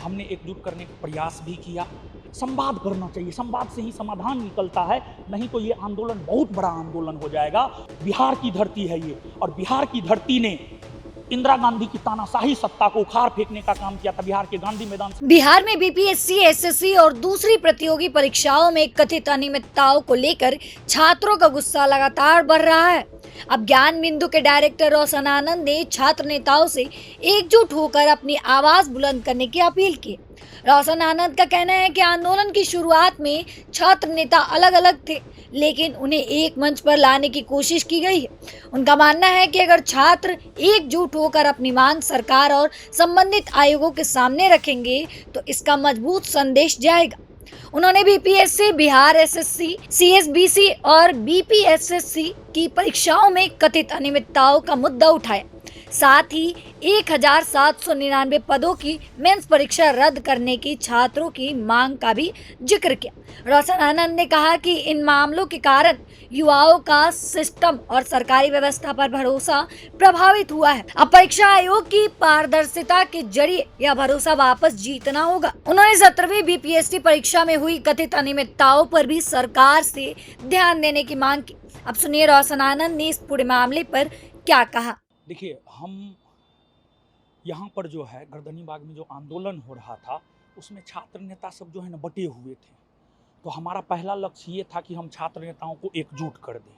हमने एकजुट करने का प्रयास भी किया। संवाद करना चाहिए, संवाद से ही समाधान निकलता है, नहीं तो ये आंदोलन बहुत बड़ा आंदोलन हो जाएगा। बिहार की धरती है ये, और बिहार की धरती ने इंदिरा गांधी की तानाशाही सत्ता को उखाड़ फेंकने का काम किया था। बिहार के गांधी मैदान से बिहार में बीपीएससी, एसएससी और दूसरी प्रतियोगी परीक्षाओं में कथित अनियमितताओं को लेकर छात्रों का गुस्सा लगातार बढ़ रहा है। अब ज्ञान बिंदु के डायरेक्टर रोशन आनंद ने छात्र नेताओं से एकजुट होकर अपनी आवाज बुलंद करने की अपील की। रोशन आनंद का कहना है कि आंदोलन की शुरुआत में छात्र नेता अलग अलग थे, लेकिन उन्हें एक मंच पर लाने की कोशिश की गई है। उनका मानना है कि अगर छात्र एकजुट होकर अपनी मांग सरकार और संबंधित आयोगों के सामने रखेंगे तो इसका मजबूत संदेश जाएगा। उन्होंने बीपीएससी, बिहार एसएससी, सीएसबीसी और बीपीएसएससी की परीक्षाओं में कथित अनियमितताओं का मुद्दा उठाया। साथ ही 1799 पदों की मेंस परीक्षा रद्द करने की छात्रों की मांग का भी जिक्र किया। रोशन आनंद ने कहा कि इन मामलों के कारण युवाओं का सिस्टम और सरकारी व्यवस्था पर भरोसा प्रभावित हुआ है। अब परीक्षा आयोग की पारदर्शिता के जरिए यह भरोसा वापस जीतना होगा। उन्होंने 17वीं बीपीएससी परीक्षा में हुई कथित अनियमितताओं पर भी सरकार से ध्यान देने की मांग की। अब सुनिए रोशन आनंद ने इस पूरे मामले पर क्या कहा। देखिए, हम यहाँ पर जो है गर्दनी बाग में जो आंदोलन हो रहा था उसमें छात्र नेता सब जो है ना बटे हुए थे। तो हमारा पहला लक्ष्य ये था कि हम छात्र नेताओं को एकजुट कर दें,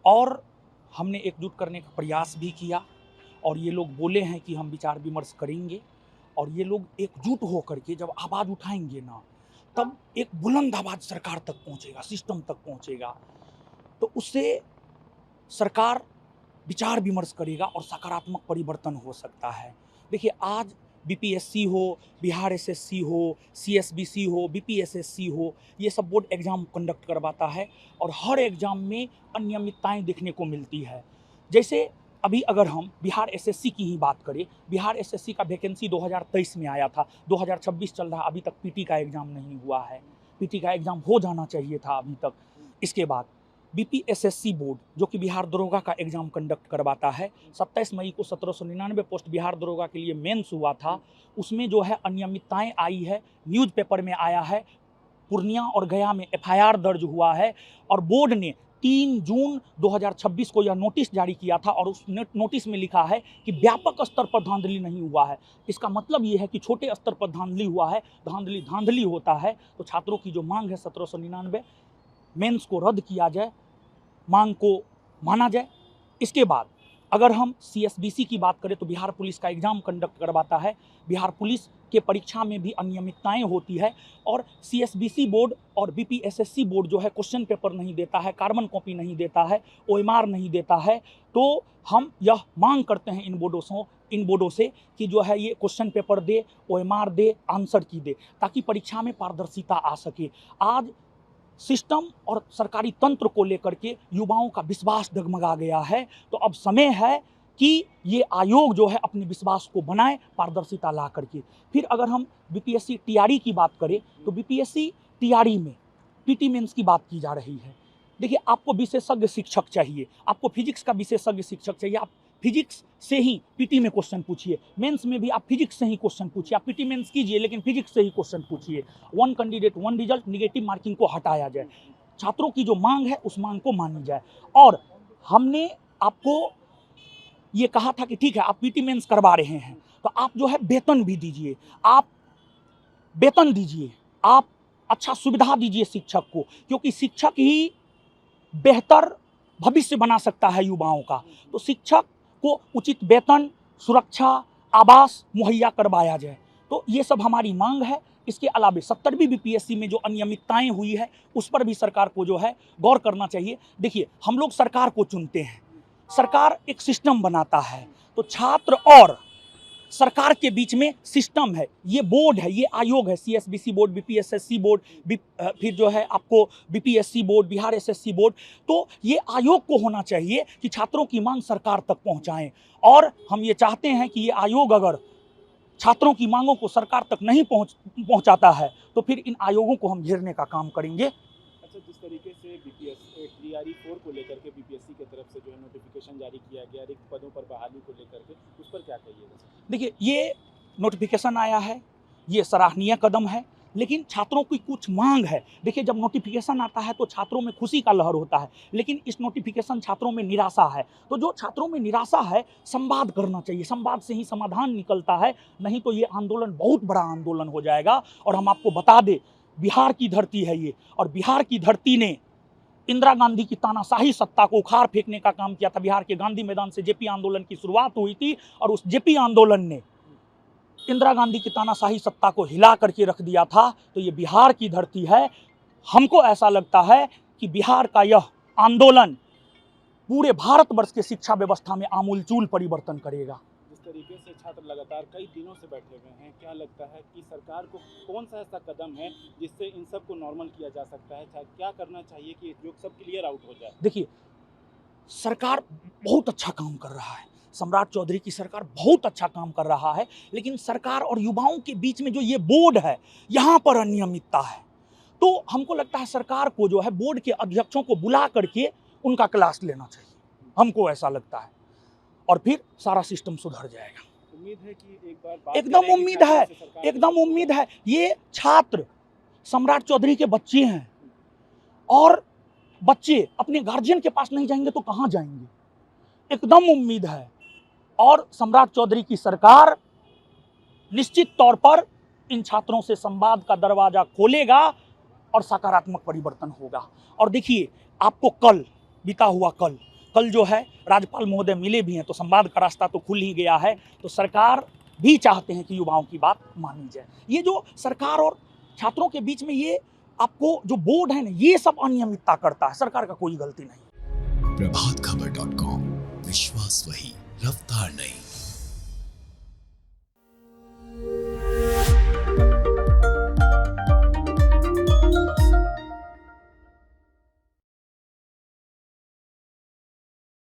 और हमने एकजुट करने का प्रयास भी किया। और ये लोग बोले हैं कि हम विचार विमर्श करेंगे, और ये लोग एकजुट होकर के जब आवाज़ उठाएंगे ना, तब एक बुलंद आवाज़ सरकार तक पहुँचेगा, सिस्टम तक पहुँचेगा। तो उससे सरकार विचार विमर्श करेगा और सकारात्मक परिवर्तन हो सकता है। देखिए, आज बीपीएससी हो, बिहार एसएससी हो, सीएसबीसी हो, बीपीएसएससी हो, ये सब बोर्ड एग्ज़ाम कंडक्ट करवाता है, और हर एग्ज़ाम में अनियमितताएं देखने को मिलती है। जैसे अभी अगर हम बिहार एसएससी की ही बात करें, बिहार एसएससी का वैकेंसी 2023 में आया था, 2026 चल रहा, अभी तक पीटी का एग्ज़ाम नहीं हुआ है। पीटी का एग्ज़ाम हो जाना चाहिए था अभी तक। इसके बाद बीपीएसएससी बोर्ड जो कि बिहार दरोगा का एग्ज़ाम कंडक्ट करवाता है, 27 मई को 1799 पोस्ट बिहार दरोगा के लिए मेंस हुआ था। उसमें जो है अनियमितताएं आई है, न्यूज़पेपर में आया है, पूर्णिया और गया में एफआईआर दर्ज हुआ है, और बोर्ड ने 3 जून 2026 को यह नोटिस जारी किया था, और उस नोटिस में लिखा है कि व्यापक स्तर पर धांधली नहीं हुआ है। इसका मतलब ये है कि छोटे स्तर पर धांधली हुआ है। धांधली होता है तो छात्रों की जो मांग है 1799 मेंस को रद्द किया जाए, मांग को माना जाए। इसके बाद अगर हम सीएसबीसी की बात करें तो बिहार पुलिस का एग्ज़ाम कंडक्ट करवाता है। बिहार पुलिस के परीक्षा में भी अनियमितताएं होती है, और सीएसबीसी बोर्ड और बीपीएसएससी बोर्ड जो है क्वेश्चन पेपर नहीं देता है, कार्बन कॉपी नहीं देता है, ओएमआर नहीं देता है। तो हम यह मांग करते हैं इन बोर्डों से कि जो है ये क्वेश्चन पेपर दे, ओएमआर दे, आंसर की दे, ताकि परीक्षा में पारदर्शिता आ सके। आज सिस्टम और सरकारी तंत्र को लेकर के युवाओं का विश्वास डगमगा गया है। तो अब समय है कि ये आयोग जो है अपने विश्वास को बनाए, पारदर्शिता ला करके। फिर अगर हम बीपीएससी टीआरई की बात करें तो बीपीएससी टीआरई में पीटी मेंस की बात की जा रही है। देखिए, आपको विशेषज्ञ शिक्षक चाहिए, आपको फिजिक्स का विशेषज्ञ शिक्षक चाहिए। आप फिजिक्स से ही पीटी में क्वेश्चन पूछिए, मेंस में भी आप फिजिक्स से ही क्वेश्चन पूछिए। आप पीटी मेंस कीजिए लेकिन फिजिक्स से ही क्वेश्चन पूछिए। 1 कैंडिडेट 1 रिजल्ट, निगेटिव मार्किंग को हटाया जाए, छात्रों की जो मांग है उस मांग को मानी जाए। और हमने आपको ये कहा था कि ठीक है, आप पीटी मेंस करवा रहे हैं तो आप जो है वेतन भी दीजिए, आप वेतन दीजिए, आप अच्छा सुविधा दीजिए शिक्षक को, क्योंकि शिक्षक ही बेहतर भविष्य बना सकता है युवाओं का। तो शिक्षक को उचित वेतन, सुरक्षा, आवास मुहैया करवाया जाए। तो ये सब हमारी मांग है। इसके अलावा 70वीं बीपीएससी में जो अनियमितताएं हुई है उस पर भी सरकार को जो है गौर करना चाहिए। देखिए, हम लोग सरकार को चुनते हैं, सरकार एक सिस्टम बनाता है, तो छात्र और सरकार के बीच में सिस्टम है, ये बोर्ड है, ये आयोग है, सीएसबीसी बोर्ड, बीपीएसएससी बोर्ड, फिर जो है आपको BPSC board, Bihar SSC board. तो ये आयोग को होना चाहिए कि छात्रों की मांग सरकार तक पहुंचाएं, और हम ये चाहते हैं कि ये आयोग अगर छात्रों की मांगों को सरकार तक नहीं पहुंचाता है तो फिर इन आयोगों को हम घेरने का काम करेंगे। अच्छा, जिस तरीके से टीआरई 4 को लेकर के बीपीएससी की तरफ से जो है नोटिफिकेशन जारी किया गया रिक्त पदों पर बहाली को लेकर के, उस पर क्या कहिएगा? देखिए, ये नोटिफिकेशन आया है, ये सराहनीय कदम है, लेकिन छात्रों की कुछ मांग है। देखिए, जब नोटिफिकेशन आता है तो छात्रों में खुशी का लहर होता है, लेकिन इस नोटिफिकेशन छात्रों में निराशा है। तो जो छात्रों में निराशा है, संवाद करना चाहिए, संवाद से ही समाधान निकलता है, नहीं तो ये आंदोलन बहुत बड़ा आंदोलन हो जाएगा। और हम आपको बता दें, बिहार की धरती है ये, और बिहार की धरती ने इंदिरा गांधी की तानाशाही सत्ता को उखाड़ फेंकने का काम किया था। बिहार के गांधी मैदान से जेपी आंदोलन की शुरुआत हुई थी, और उस जेपी आंदोलन ने इंदिरा गांधी की तानाशाही सत्ता को हिला करके रख दिया था। तो ये बिहार की धरती है। हमको ऐसा लगता है कि बिहार का यह आंदोलन पूरे भारतवर्ष के शिक्षा व्यवस्था में आमूलचूल परिवर्तन करेगा। जिस तरीके से छात्र लगातार कई दिनों से बैठे हुए हैं, क्या लगता है कि सरकार को कौन सा ऐसा कदम है जिससे इन सब को नॉर्मल किया जा सकता है? क्या करना चाहिए कि जो सब क्लियर आउट हो जाए? देखिए, सरकार बहुत अच्छा काम कर रहा है, सम्राट चौधरी की सरकार बहुत अच्छा काम कर रहा है, लेकिन सरकार और युवाओं के बीच में जो ये बोर्ड है, यहाँ पर अनियमितता है। तो हमको लगता है सरकार को जो है बोर्ड के अध्यक्षों को बुला करके उनका क्लास लेना चाहिए, हमको ऐसा लगता है, और फिर सारा सिस्टम सुधर जाएगा। उम्मीद है कि एक बार बात एकदम करेगी उम्मीद है, छात्रों से सरकार। एकदम उम्मीद है। ये छात्र सम्राट चौधरी के बच्चे हैं, और बच्चे अपने गार्जियन के पास नहीं जाएंगे तो कहाँ जाएंगे? एकदम उम्मीद है, और सम्राट चौधरी की सरकार निश्चित तौर पर इन छात्रों से संवाद का दरवाजा खोलेगा और सकारात्मक परिवर्तन होगा। और देखिए, आपको कल, बीता हुआ कल जो है राज्यपाल महोदय मिले भी हैं, तो संवाद का रास्ता तो खुल ही गया है। तो सरकार भी चाहते हैं कि युवाओं की बात मानी जाए। ये जो सरकार और छात्रों के बीच में ये आपको जो बोर्ड है ना, ये सब अनियमितता करता है, सरकार का कोई गलती नहीं। प्रभातखबर.com, विश्वास वही, रफ्तार नहीं।